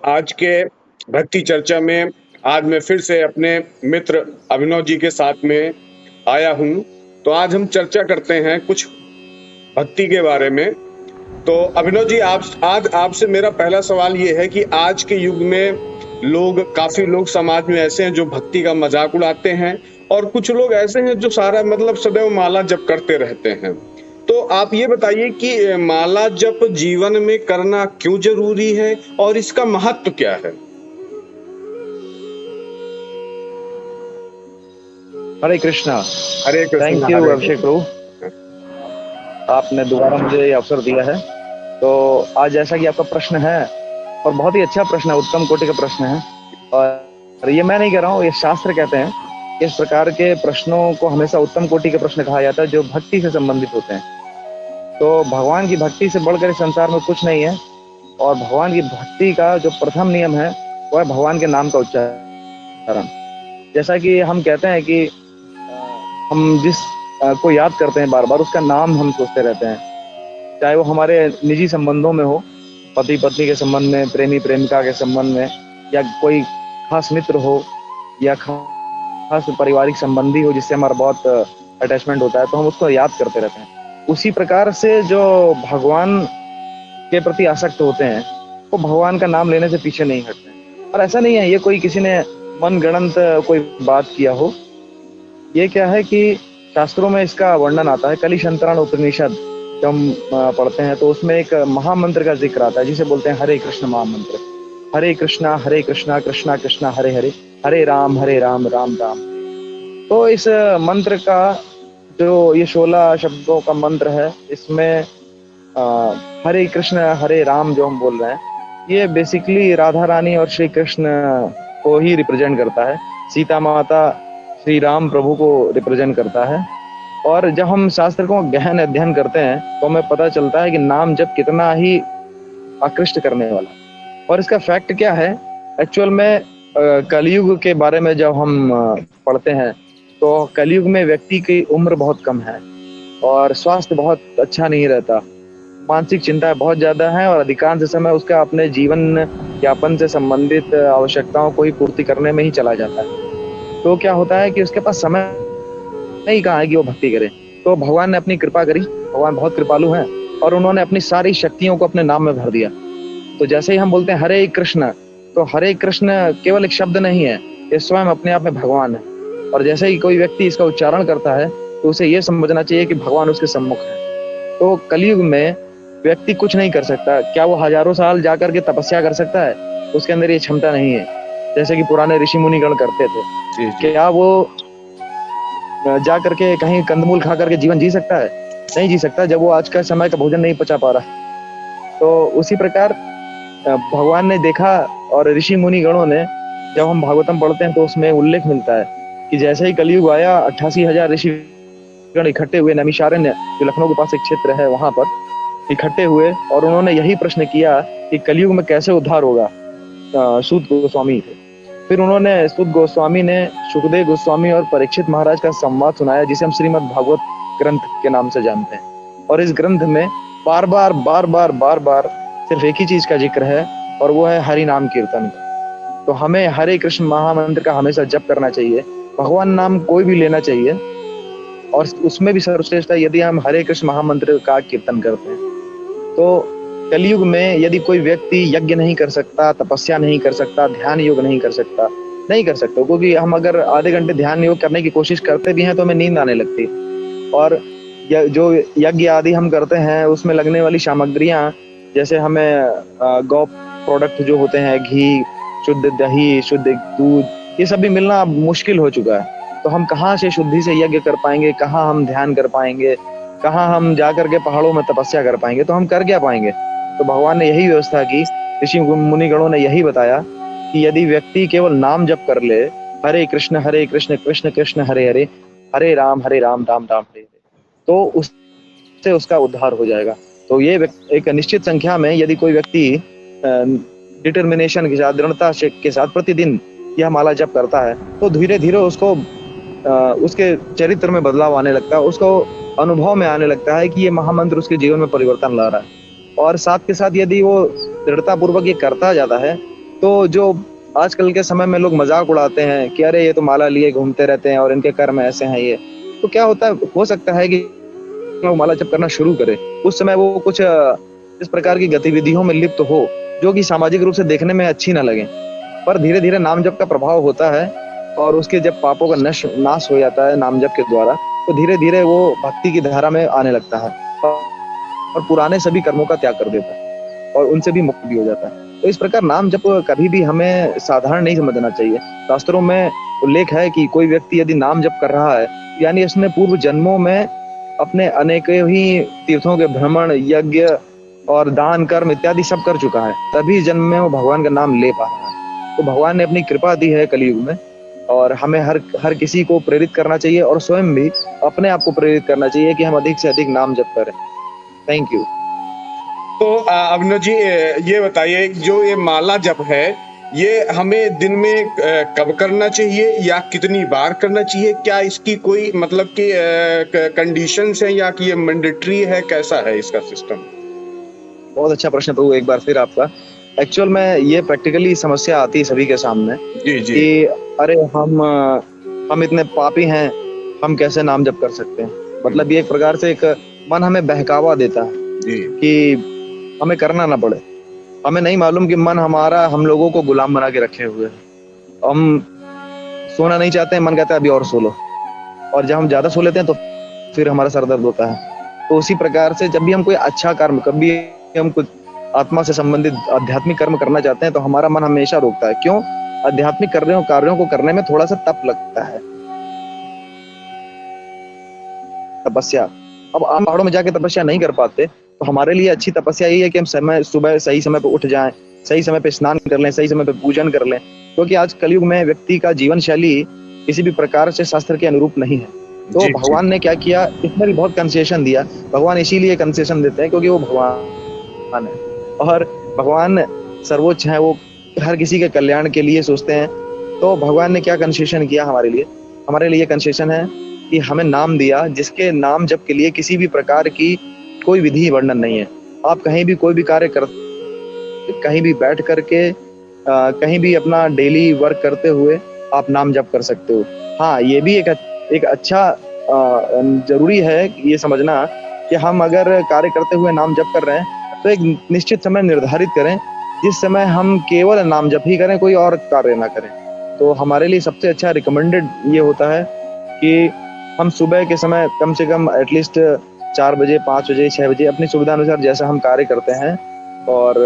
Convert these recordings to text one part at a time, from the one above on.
आज के भक्ति चर्चा में आज मैं फिर से अपने मित्र अभिनव जी के साथ में आया हूँ। तो आज हम चर्चा करते हैं कुछ भक्ति के बारे में। तो अभिनव जी, आप आज आपसे मेरा पहला सवाल ये है कि आज के युग में काफी लोग समाज में ऐसे हैं जो भक्ति का मजाक उड़ाते हैं, और कुछ लोग ऐसे हैं जो सारा मतलब सदैव माला जप करते रहते हैं। तो आप ये बताइए कि माला जप जीवन में करना क्यों जरूरी है और इसका महत्व क्या है? हरे कृष्णा। हरे कृष्ण। थैंक यू हरे अभिषेक कृष्ण। प्रभु, आपने दोबारा मुझे ये अवसर दिया है। तो आज जैसा कि आपका प्रश्न है, और बहुत ही अच्छा प्रश्न है, उत्तम कोटि का प्रश्न है। और ये मैं नहीं कह रहा हूँ, ये शास्त्र कहते हैं कि इस प्रकार के प्रश्नों को हमेशा उत्तम कोटि के प्रश्न कहा जाता है जो भक्ति से संबंधित होते हैं। तो भगवान की भक्ति से बढ़कर इस संसार में कुछ नहीं है, और भगवान की भक्ति का जो प्रथम नियम है वह है भगवान के नाम का उच्चारण। जैसा कि हम कहते हैं कि हम जिस को याद करते हैं बार बार, उसका नाम हम सोचते रहते हैं, चाहे वो हमारे निजी संबंधों में हो, पति पत्नी के संबंध में, प्रेमी प्रेमिका के संबंध में, या कोई खास मित्र हो, या खास पारिवारिक संबंधी हो जिससे हमारा बहुत अटैचमेंट होता है, तो हम उसको याद करते रहते हैं। उसी प्रकार से जो भगवान के प्रति आसक्त होते हैं वो भगवान का नाम लेने से पीछे नहीं हटते। और ऐसा नहीं है ये कोई किसी ने मनगढ़ंत कोई बात किया हो, ये क्या है कि शास्त्रों में इसका वर्णन आता है। कलिशंतरण उपनिषद जब हम पढ़ते हैं तो उसमें एक महामंत्र का जिक्र आता है जिसे बोलते हैं हरे कृष्ण महामंत्र। हरे कृष्णा कृष्णा कृष्णा हरे हरे, हरे राम राम राम। तो इस मंत्र का जो ये 16 शब्दों का मंत्र है, इसमें हरे कृष्ण हरे राम जो हम बोल रहे हैं, ये बेसिकली राधा रानी और श्री कृष्ण को ही रिप्रेजेंट करता है, सीता माता श्री राम प्रभु को रिप्रेजेंट करता है। और जब हम शास्त्र को गहन अध्ययन करते हैं तो हमें पता चलता है कि नाम जब कितना ही आकृष्ट करने वाला। और इसका फैक्ट क्या है, एक्चुअल में कलयुग के बारे में जब हम पढ़ते हैं तो कलयुग में व्यक्ति की उम्र बहुत कम है और स्वास्थ्य बहुत अच्छा नहीं रहता, मानसिक चिंता बहुत ज्यादा है, और अधिकांश समय उसका अपने जीवन यापन से संबंधित आवश्यकताओं को ही पूर्ति करने में ही चला जाता है। तो क्या होता है कि उसके पास समय नहीं कहा है कि वो भक्ति करे। तो भगवान ने अपनी कृपा करी, भगवान बहुत कृपालु हैं, और उन्होंने अपनी सारी शक्तियों को अपने नाम में भर दिया। तो जैसे ही हम बोलते हैं हरे कृष्ण, तो हरे कृष्ण केवल एक शब्द नहीं है, ये स्वयं अपने आप में भगवान है। और जैसे ही कोई व्यक्ति इसका उच्चारण करता है तो उसे ये समझना चाहिए कि भगवान उसके सम्मुख है। तो कलयुग में व्यक्ति कुछ नहीं कर सकता। क्या वो हजारों साल जाकर के तपस्या कर सकता है? उसके अंदर ये क्षमता नहीं है, जैसे कि पुराने ऋषि मुनिगण करते थे। क्या वो जा करके कहीं कंदमूल खा करके जीवन जी सकता है? नहीं जी सकता, जब वो आज का समय का भोजन नहीं पचा पा रहा। तो उसी प्रकार भगवान ने देखा, और ऋषि मुनि गणों ने, जब हम भागवतम पढ़ते हैं तो उसमें उल्लेख मिलता है कि जैसे ही कलयुग आया 88,000 ऋषि गण इकट्ठे हुए नैमिषारण्य, जो लखनऊ के पास एक क्षेत्र है, वहां पर इकट्ठे हुए, और उन्होंने यही प्रश्न किया कि कलयुग में कैसे उद्धार होगा। सूत गोस्वामी थे। फिर उन्होंने, सूत गोस्वामी ने सुखदेव गोस्वामी और परीक्षित महाराज का संवाद सुनाया, जिसे हम श्रीमद् भागवत ग्रंथ के नाम से जानते हैं। और इस ग्रंथ में बार बार सिर्फ एक ही चीज का जिक्र है, और वो है हरि नाम कीर्तन का। तो हमें हरे कृष्ण महामंत्र का हमेशा जप करना चाहिए, भगवान नाम कोई भी लेना चाहिए, और उसमें भी सर्वश्रेष्ठ है यदि हम हरे कृष्ण महामंत्र का कीर्तन करते हैं। तो कलयुग में यदि कोई व्यक्ति यज्ञ नहीं कर सकता, तपस्या नहीं कर सकता, ध्यान योग नहीं कर सकता, क्योंकि हम अगर आधे घंटे ध्यान योग करने की कोशिश करते भी हैं तो हमें नींद आने लगती है। और जो यज्ञ आदि हम करते हैं उसमें लगने वाली सामग्रियां, जैसे हमें गौ प्रोडक्ट जो होते हैं, घी, शुद्ध दही, शुद्ध दूध, ये सब भी मिलना मुश्किल हो चुका है। तो हम कहाँ से शुद्धि से यज्ञ कर पाएंगे, कहाँ हम ध्यान कर पाएंगे, कहाँ हम जाकर के पहाड़ों में तपस्या कर पाएंगे, तो हम कर क्या पाएंगे? तो भगवान ने यही व्यवस्था की, ऋषि मुनिगणों ने यही बताया कि यदि व्यक्ति केवल नाम जप कर ले, हरे कृष्ण कृष्ण कृष्ण हरे हरे, हरे राम राम राम हरे हरे, तो उससे उसका उद्धार हो जाएगा। तो ये एक निश्चित संख्या में यदि कोई व्यक्ति डिटर्मिनेशन के साथ, दृढ़ता के साथ प्रतिदिन यह माला जप करता है, तो धीरे धीरे उसको उसके चरित्र में बदलाव आने लगता है, उसको अनुभव में आने लगता है कि ये महामंत्र उसके जीवन में परिवर्तन ला रहा है। और साथ के साथ यदि वो दृढ़ता पूर्वक ये करता जाता है तो जो आजकल के समय में लोग मजाक उड़ाते हैं कि अरे ये तो माला लिए घूमते रहते हैं और इनके कर्म ऐसे हैं ये, तो क्या होता है, हो सकता है कि वो माला जप करना शुरू करे, उस समय वो कुछ इस प्रकार की गतिविधियों में लिप्त हो जो कि सामाजिक रूप से देखने में अच्छी ना लगे, पर धीरे धीरे नाम जप का प्रभाव होता है और उसके जब पापों का नाश हो जाता है नाम जप के द्वारा, तो धीरे धीरे वो भक्ति की धारा में आने लगता है और पुराने सभी कर्मों का त्याग कर देता है और उनसे भी मुक्त भी हो जाता है। तो इस प्रकार नाम जप कभी भी हमें साधारण नहीं समझना चाहिए। शास्त्रों में उल्लेख है कि कोई व्यक्ति यदि नाम जप कर रहा है, यानी उसने पूर्व जन्मों में अपने अनेक ही तीर्थों के भ्रमण, यज्ञ और दान कर्म इत्यादि सब कर चुका है, तभी जन्म में वो भगवान का नाम ले पा रहा है। तो भगवान ने अपनी कृपा दी है कलयुग में, और हमें हर किसी को प्रेरित करना चाहिए और स्वयं भी अपने आप को प्रेरित करना चाहिए कि हम अधिक से अधिक नाम जप करें। Thank you. तो अभिनव जी, ये बताइए, जो ये माला जप है, ये हमें दिन में कब करना चाहिए या कितनी बार करना चाहिए? क्या इसकी कोई मतलब कि कंडीशंस है या कि ये मैंडेटरी है, कैसा है इसका सिस्टम? बहुत अच्छा प्रश्न प्रभु, एक बार फिर आपका। एक्चुअल में ये प्रैक्टिकली समस्या आती है सभी के सामने जी जी। कि अरे हम इतने पापी हैं, हम कैसे नाम जप कर सकते हैं। मतलब ये एक प्रकार से एक मन हमें बहकावा देता है जी कि हमें करना ना पड़े। हमें नहीं मालूम कि मन हमारा हम लोगों को गुलाम बना के रखे हुए है। हम सोना नहीं चाहते हैं, मन कहता है अभी और सो लो, और जब हम ज्यादा सो लेते हैं तो फिर हमारा सर दर्द होता है। तो उसी प्रकार से जब भी हम कोई अच्छा कर्म, कभी हम कुछ आत्मा से संबंधित आध्यात्मिक कर्म करना चाहते हैं, तो हमारा मन हमेशा रोकता है। क्यों? आध्यात्मिक कार्यों को करने में थोड़ा सा तप लगता है, तपस्या। अब हम पहाड़ों में जाके तपस्या नहीं कर पाते, तो हमारे लिए अच्छी तपस्या यही है कि हम सुबह सही समय पर उठ जाएं, सही समय पे स्नान कर लें, सही समय पे पूजन कर लें, क्योंकि आज कलयुग में व्यक्ति का जीवन शैली किसी भी प्रकार से शास्त्र के अनुरूप नहीं है। तो भगवान ने क्या किया, इसमें भी बहुत कंसेशन दिया। भगवान इसीलिए कंसेशन देते हैं क्योंकि वो भगवान है और भगवान सर्वोच्च है, वो हर किसी के कल्याण के लिए सोचते हैं। तो भगवान ने क्या कंसेशन किया हमारे लिए कंसेशन है कि हमें नाम दिया, जिसके नाम जप के लिए किसी भी प्रकार की कोई विधि वर्णन नहीं है। आप कहीं भी कोई भी कार्य कर, कहीं भी बैठ करके कहीं भी अपना डेली वर्क करते हुए आप नाम जप कर सकते हो। हाँ, ये भी एक अच्छा जरूरी है ये समझना कि हम अगर कार्य करते हुए नाम जप कर रहे हैं तो एक निश्चित समय निर्धारित करें, जिस समय हम केवल नाम जप ही करें, कोई और कार्य ना करें। तो हमारे लिए सबसे अच्छा रिकमेंडेड ये होता है कि हम सुबह के समय कम से कम एटलीस्ट 4 बजे, 5 बजे, 6 बजे अपनी सुविधा अनुसार जैसा हम कार्य करते हैं, और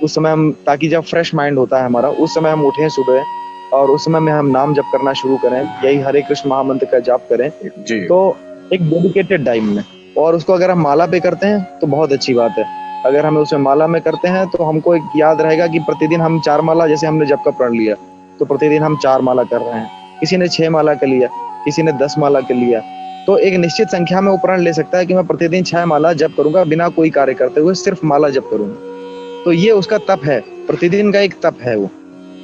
उस समय हम, ताकि जब फ्रेश माइंड होता है हमारा, उस समय हम उठें सुबह और उस समय में हम नाम जप करना शुरू करें, यही हरे कृष्ण महामंत्र का जाप करें जी। तो एक डेडिकेटेड टाइम में, और उसको अगर हम माला पे करते हैं तो बहुत अच्छी बात है। अगर हम उसमें माला में करते हैं तो हमको एक याद रहेगा कि प्रतिदिन हम 4 माला, जैसे हमने जप का प्रण लिया तो प्रतिदिन हम 4 माला कर रहे हैं, किसी ने 6 माला कर लिया, किसी ने 10 माला कर लिया। तो एक निश्चित संख्या में वो प्रण ले सकता है कि मैं प्रतिदिन 6 माला जप करूंगा, बिना कोई कार्य करते हुए सिर्फ माला जप करूंगा। तो ये उसका तप है, प्रतिदिन का एक तप है। वो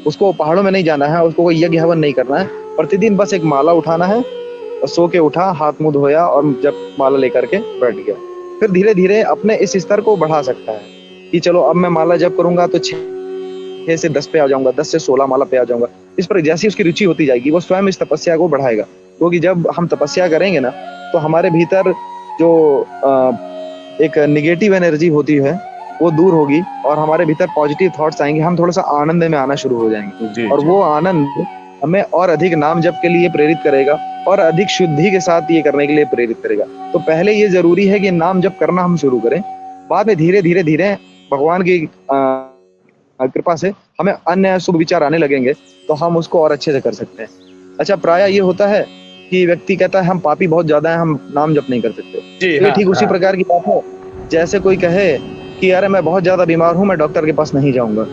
उसको पहाड़ों में नहीं जाना है, उसको कोई यज्ञ हवन नहीं करना है, प्रतिदिन बस एक माला उठाना है, और सो के उठा, हाथ मुंह धोया और जब माला लेकर के बैठ गया। फिर धीरे धीरे अपने इस स्तर को बढ़ा सकता है कि चलो अब मैं माला जप करूंगा तो 6 से 10 पे आ जाऊंगा, 10 से 16 माला पे आ जाऊंगा। इस पर जैसी उसकी रुचि होती जाएगी, वो स्वयं इस तपस्या को बढ़ाएगा। क्योंकि जब हम तपस्या करेंगे ना, तो हमारे भीतर जो एक निगेटिव एनर्जी होती है वो दूर होगी और हमारे भीतर पॉजिटिव थॉट्स आएंगे, हम थोड़ा सा आनंद में आना शुरू हो जाएंगे और वो आनंद हमें और अधिक नाम जप के लिए प्रेरित करेगा और अधिक शुद्धि के साथ ये करने के लिए प्रेरित करेगा। तो पहले ये जरूरी है कि नाम जप करना हम शुरू करें, बाद में धीरे धीरे भगवान की कृपा से हमें अन्य शुभ विचार आने लगेंगे तो हम उसको और अच्छे से कर सकते हैं। अच्छा, प्राय ये होता है कि व्यक्ति कहता है हम पापी बहुत ज्यादा हैं, हम नाम जप नहीं कर सकते। तो ठीक उसी प्रकार की बात है जैसे कोई कहे कि अरे मैं बहुत ज्यादा बीमार हूँ, मैं डॉक्टर के पास नहीं जाऊंगा।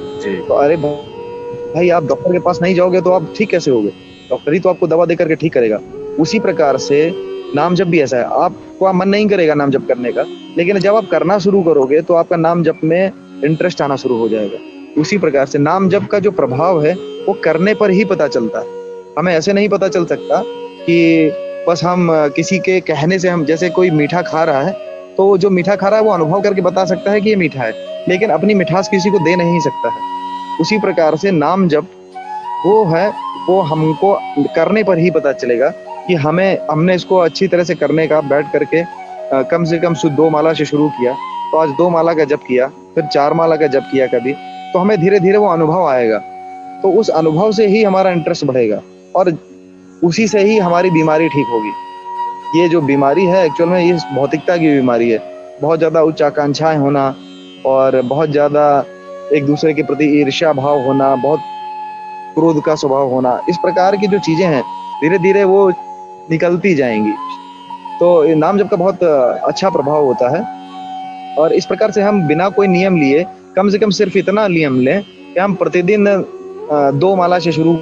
तो अरे भाई, आप डॉक्टर के पास नहीं जाओगे तो आप ठीक कैसे होगे? डॉक्टर ही तो आपको दवा देकर के ठीक करेगा। उसी प्रकार से नाम जप भी ऐसा है, आपका मन नहीं करेगा नाम जप करने का, लेकिन जब आप करना शुरू करोगे तो आपका नाम जप में इंटरेस्ट आना शुरू हो जाएगा। उसी प्रकार से नाम जप का जो प्रभाव है वो करने पर ही पता चलता है। हमें ऐसे नहीं पता चल सकता कि बस हम किसी के कहने से, हम जैसे कोई मीठा खा रहा है तो जो मीठा खा रहा है वो अनुभव करके बता सकता है कि ये मीठा है, लेकिन अपनी मिठास किसी को दे नहीं सकता है। उसी प्रकार से नाम जप वो है, वो हमको करने पर ही पता चलेगा कि हमने इसको अच्छी तरह से करने का, बैठ करके कम से कम 2 माला से शुरू किया, तो आज 2 माला का जप किया, फिर 4 माला का जप किया कभी, तो हमें धीरे धीरे वो अनुभव आएगा। तो उस अनुभव से ही हमारा इंटरेस्ट बढ़ेगा और उसी से ही हमारी बीमारी ठीक होगी। ये जो बीमारी है एक्चुअल में ये भौतिकता की बीमारी है। बहुत ज़्यादा उच्च आकांक्षाएं होना और बहुत ज़्यादा एक दूसरे के प्रति ईर्ष्या भाव होना, बहुत क्रोध का स्वभाव होना, इस प्रकार की जो चीज़ें हैं धीरे धीरे वो निकलती जाएंगी। तो ये नाम जप का बहुत अच्छा प्रभाव होता है और इस प्रकार से हम बिना कोई नियम लिए, कम से कम सिर्फ इतना नियम लें कि हम प्रतिदिन 2 माला से शुरू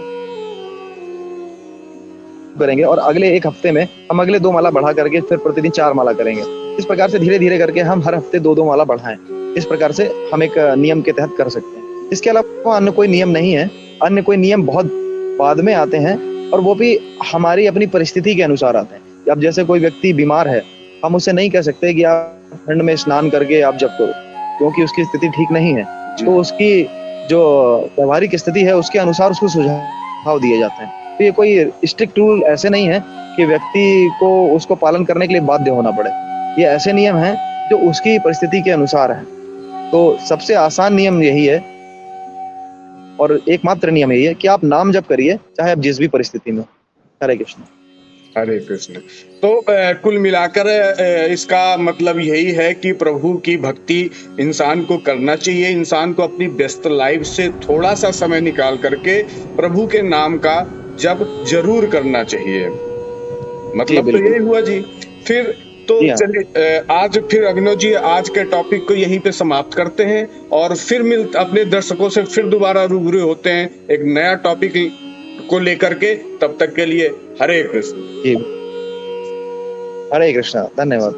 करेंगे और अगले 1 हफ्ते में हम अगले 2 माला बढ़ा करके फिर प्रतिदिन 4 माला करेंगे। इस प्रकार से धीरे धीरे करके हम हर हफ्ते 2-2 माला बढ़ाएं। इस प्रकार से हम एक नियम के तहत कर सकते हैं। इसके अलावा अन्य कोई नियम नहीं है। अन्य कोई नियम बहुत बाद में आते हैं और वो भी हमारी अपनी परिस्थिति के अनुसार आते हैं। अब जैसे कोई व्यक्ति बीमार है, हम उससे नहीं कह सकते कि आप ठंड में स्नान करके आप जप करो, क्योंकि उसकी स्थिति ठीक नहीं है। तो उसकी जो व्यवहारिक स्थिति है उसके अनुसार उसको सुझाव दिए जाते हैं। तो ये कोई स्ट्रिक्ट रूल ऐसे नहीं है कि व्यक्ति को उसको पालन करने के लिए बाध्य होना पड़े। ये ऐसे नियम हैं जो उसकी परिस्थिति के अनुसार है। तो सबसे आसान नियम यही है और एकमात्र नियम यही है कि आप नाम जप करिए, चाहे आप जिस भी परिस्थिति में हो। हरे कृष्ण। हरे कृष्ण। तो कुल मिलाकर इसका मतलब यही है कि प्रभु की भक्ति इंसान को करना चाहिए। इंसान को अपनी व्यस्त लाइफ से थोड़ा सा समय निकाल करके प्रभु के नाम का जप जरूर करना चाहिए। मतलब तो यही हुआ जी। फिर तो चलिए आज फिर अभिनव जी आज के टॉपिक को यहीं पे समाप्त करते हैं और फिर अपने दर्शकों से फिर दोबारा रूबरू होते हैं एक नया टॉपिक को लेकर के। तब तक के लिए हरे कृष्ण। हरे कृष्ण। धन्यवाद।